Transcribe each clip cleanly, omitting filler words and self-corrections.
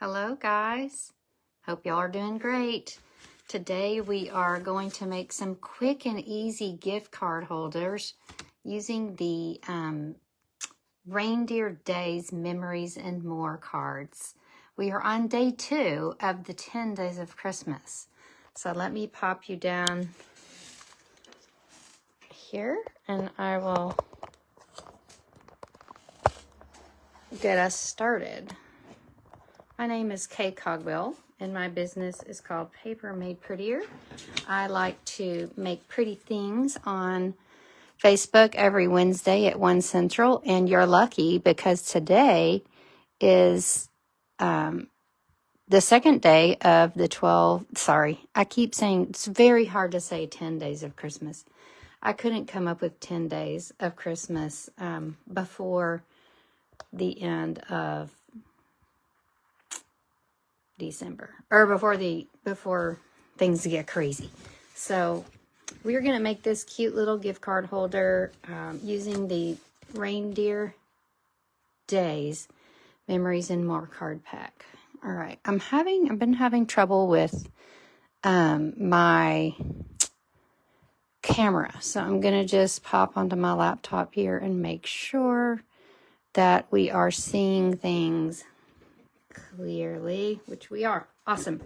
Hello guys, hope y'all are doing great. Today we are going to make some quick and easy gift card holders using the Reindeer Days Memories and More cards. We are on day 2 of the 10 days of Christmas. So let me pop you down here and I will get us started. My name is Cogbill and my business is called Papermadeprettier. I like to make pretty things on Facebook every Wednesday at 1 Central, and you're lucky because today is the second day of the 12, I keep saying it's very hard to say 10 days of Christmas. I couldn't come up with 10 days of Christmas before the end of December, or before things get crazy. So we're going to make this cute little gift card holder using the Reindeer Days Memories and More card pack. All right, I've been having trouble with my camera, so I'm going to just pop onto my laptop here and make sure that we are seeing things clearly, which we are. Awesome.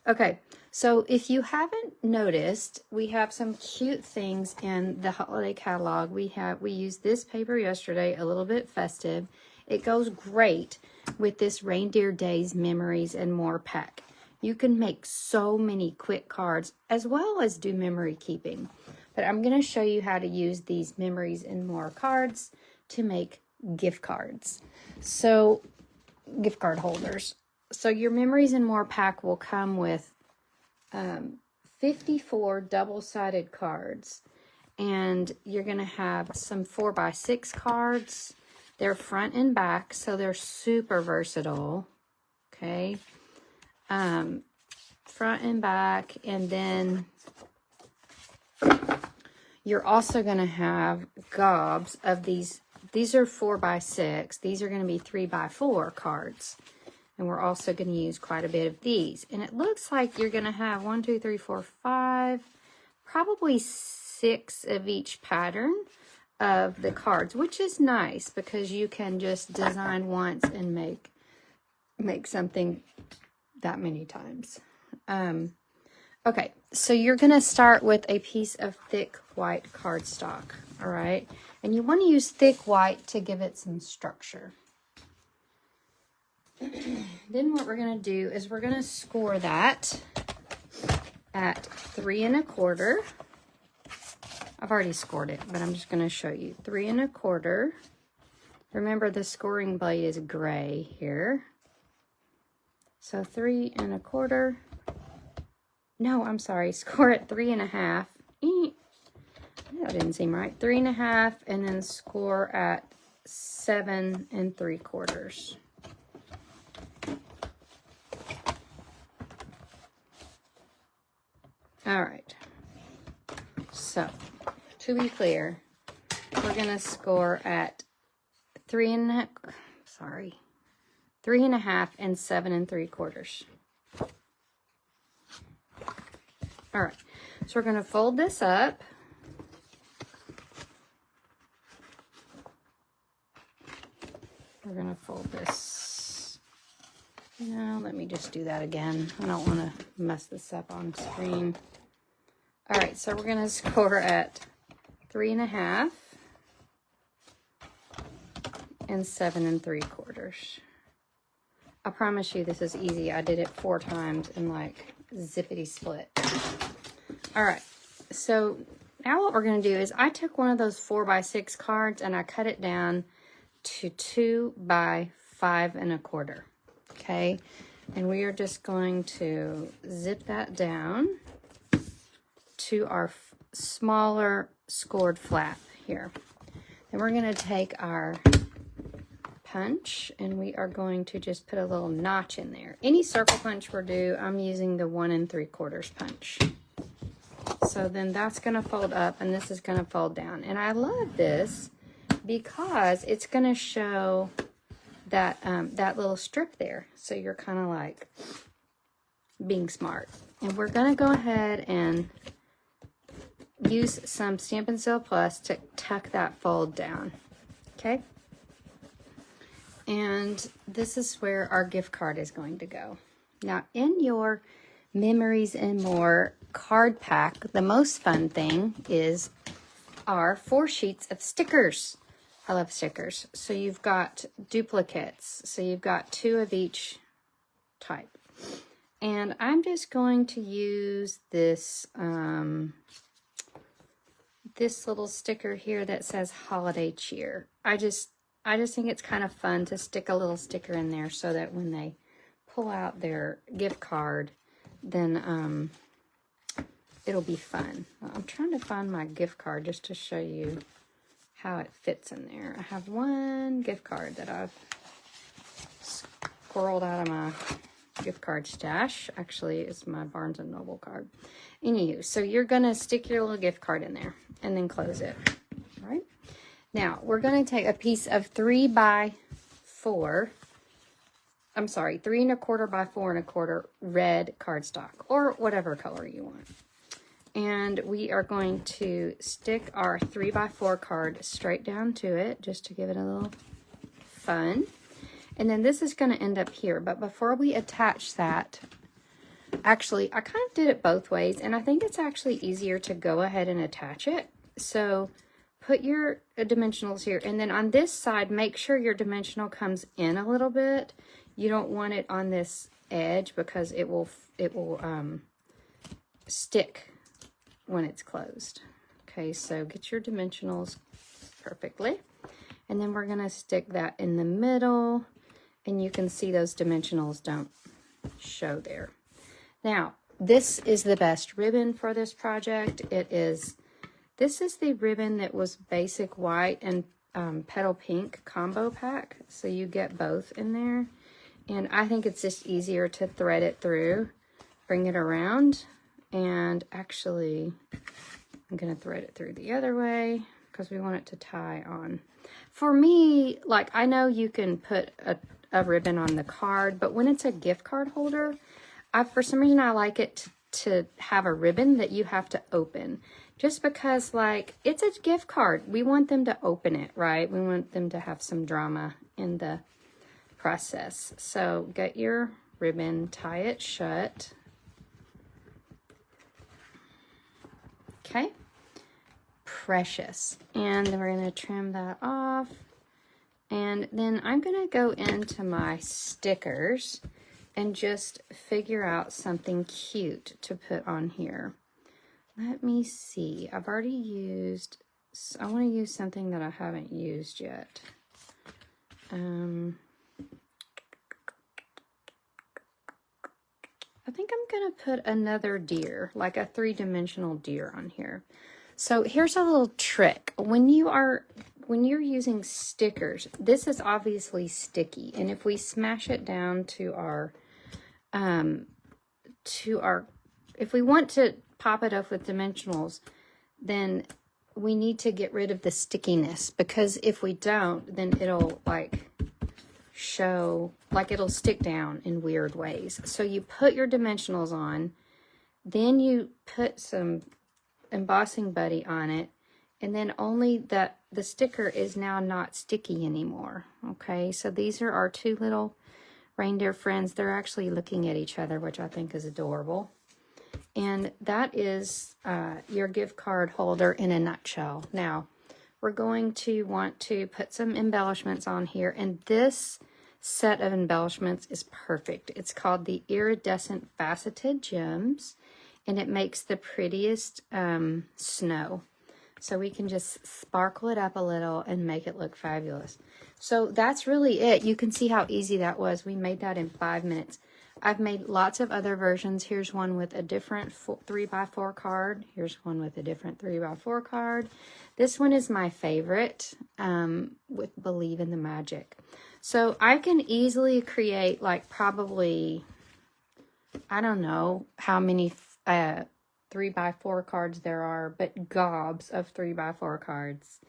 Okay, so if you haven't noticed, we have some cute things in the holiday catalog. We used this paper yesterday, a little bit festive. It goes great with this Reindeer Days Memories and More pack. You can make so many quick cards as well as do memory keeping. But I'm going to show you how to use these Memories and More cards to make gift cards. So gift card holders. So your Memories and More pack will come with 54 double-sided cards, and you're going to have some 4x6 cards. They're front and back, so they're super versatile. Okay, front and back, and then you're also going to have gobs of these. These are 4x6. These are going to be 3x4 cards. And we're also going to use quite a bit of these. And it looks like you're going to have 1, 2, 3, 4, 5, probably 6 of each pattern of the cards, which is nice because you can just design once and make something that many times. Okay, so you're going to start with a piece of thick white cardstock, all right? And you want to use thick white to give it some structure. Then what we're going to do is we're going to score that at 3 1/4. I've already scored it, but I'm just going to show you. 3 1/4. Remember, the scoring blade is gray here. So 3 1/4. No, I'm sorry. Score at 3 1/2. That didn't seem right. 3 1/2, and then score at 7 3/4. All right. So, to be clear, we're going to score at 3 1/2 and 7 3/4. All right. So we're going to fold this up. We're going to fold this. No, let me just do that again. I don't want to mess this up on screen. All right, so we're going to score at 3 1/2 and 7 3/4. I promise you this is easy. I did it 4 times and like zippity split. All right, so now what we're going to do is I took one of those 4x6 cards and I cut it down to 2 by 5 1/4. Okay, and we are just going to zip that down to our smaller scored flap here. Then we're going to take our punch and we are going to just put a little notch in there. Any circle punch we're due, I'm using the 1 3/4 punch. So then that's going to fold up and this is going to fold down. And I love this because it's going to show that little strip there. So you're kind of like being smart. And we're going to go ahead and use some Stampin' Seal Plus to tuck that fold down. Okay? And this is where our gift card is going to go. Now, in your Memories and More card pack, the most fun thing is our 4 sheets of stickers. I love stickers. So you've got duplicates. So you've got 2 of each type. And I'm just going to use this this little sticker here that says Holiday Cheer. I just think it's kind of fun to stick a little sticker in there so that when they pull out their gift card, then it'll be fun. I'm trying to find my gift card just to show you how it fits in there. I have one gift card that I've squirreled out of my gift card stash. Actually, it's my Barnes & Noble card. Anywho, so you're going to stick your little gift card in there and then close it. All right? Now, we're going to take a piece of 3 by 4. I'm sorry, 3 1/4 by 4 1/4 red cardstock, or whatever color you want. And we are going to stick our 3 by 4 card straight down to it, just to give it a little fun. And then this is going to end up here. But before we attach that, actually, I kind of did it both ways, and I think it's actually easier to go ahead and attach it. So put your dimensionals here, and then on this side, make sure your dimensional comes in a little bit. You don't want it on this edge because it will stick when it's closed. Okay, so get your dimensionals perfectly, and then we're going to stick that in the middle, and you can see those dimensionals don't show there. Now, this is the best ribbon for this project. This is the ribbon that was basic white and petal pink combo pack, so you get both in there. And I think it's just easier to thread it through, bring it around, and actually I'm going to thread it through the other way because we want it to tie on. For me, like, I know you can put a ribbon on the card, but when it's a gift card holder, for some reason I like it to have a ribbon that you have to open. Just because, like, it's a gift card. We want them to open it, right? We want them to have some drama in the process. So get your ribbon, tie it shut. Okay. Precious. And then we're going to trim that off. And then I'm going to go into my stickers and just figure out something cute to put on here. Let me see. I've already used, I want to use something that I haven't used yet. I think I'm going to put another deer, like a 3-dimensional deer on here. So here's a little trick. When you're using stickers, this is obviously sticky. And if we smash it down to our, if we want to pop it up with dimensionals, then we need to get rid of the stickiness, because if we don't, then it'll like show, like it'll stick down in weird ways. So you put your dimensionals on, then you put some embossing buddy on it, and then only the sticker is now not sticky anymore. Okay, so these are our 2 little reindeer friends. They're actually looking at each other, which I think is adorable. And that is your gift card holder in a nutshell. Now, we're going to want to put some embellishments on here, and this set of embellishments is perfect. It's called the Iridescent Faceted Gems, and it makes the prettiest snow. So we can just sparkle it up a little and make it look fabulous. So that's really it. You can see how easy that was. We made that in 5 minutes. I've made lots of other versions. Here's one with a different 3x4 card. Here's one with a different 3x4 card. This one is my favorite, with Believe in the Magic. So I can easily create, like, probably, I don't know how many 3x4 cards there are, but gobs of 3x4 cards.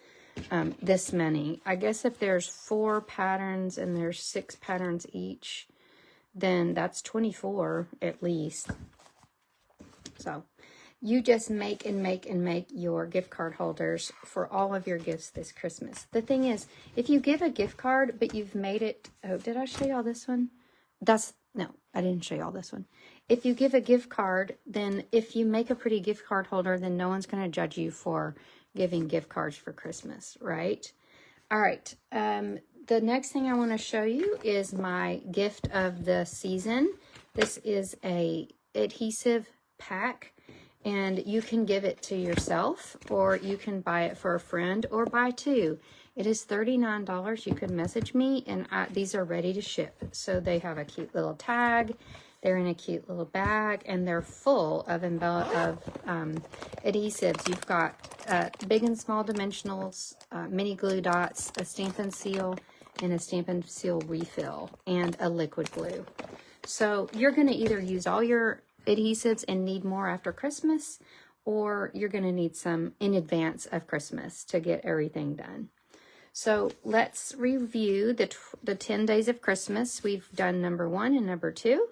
this many. I guess if there's 4 patterns and there's 6 patterns each, then that's 24 at least. So you just make and make and make your gift card holders for all of your gifts this Christmas. The thing is, if you give a gift card, but you've made it, oh, did I show y'all this one? No, I didn't show y'all this one. If you give a gift card, then if you make a pretty gift card holder, then no one's going to judge you for giving gift cards for Christmas, right? All right. The next thing I want to show you is my gift of the season. This is a adhesive pack, and you can give it to yourself, or you can buy it for a friend, or buy 2. It is $39. You could message me, and these are ready to ship. So they have a cute little tag. They're in a cute little bag, and they're full of adhesives. You've got big and small dimensionals, mini glue dots, a stamp and seal, and a stamp and seal refill, and a liquid glue. So you're going to either use all your adhesives and need more after Christmas, or you're going to need some in advance of Christmas to get everything done. So let's review the 10 days of Christmas. We've done number 1 and number 2.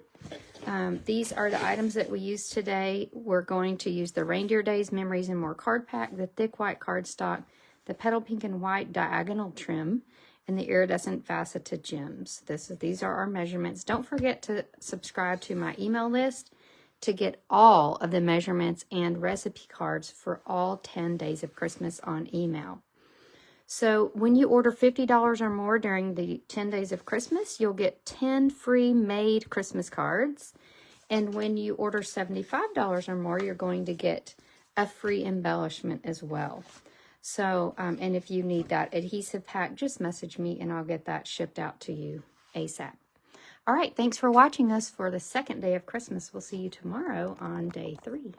These are the items that we used today. We're going to use the Reindeer Days Memories and More card pack, the thick white cardstock, the petal pink and white diagonal trim, and the iridescent faceted gems. These are our measurements. Don't forget to subscribe to my email list to get all of the measurements and recipe cards for all 10 days of Christmas on email. So when you order $50 or more during the 10 days of Christmas, you'll get 10 free made Christmas cards. And when you order $75 or more, you're going to get a free embellishment as well. So, and if you need that adhesive pack, just message me and I'll get that shipped out to you ASAP. All right, thanks for watching us for the second day of Christmas. We'll see you tomorrow on day 3.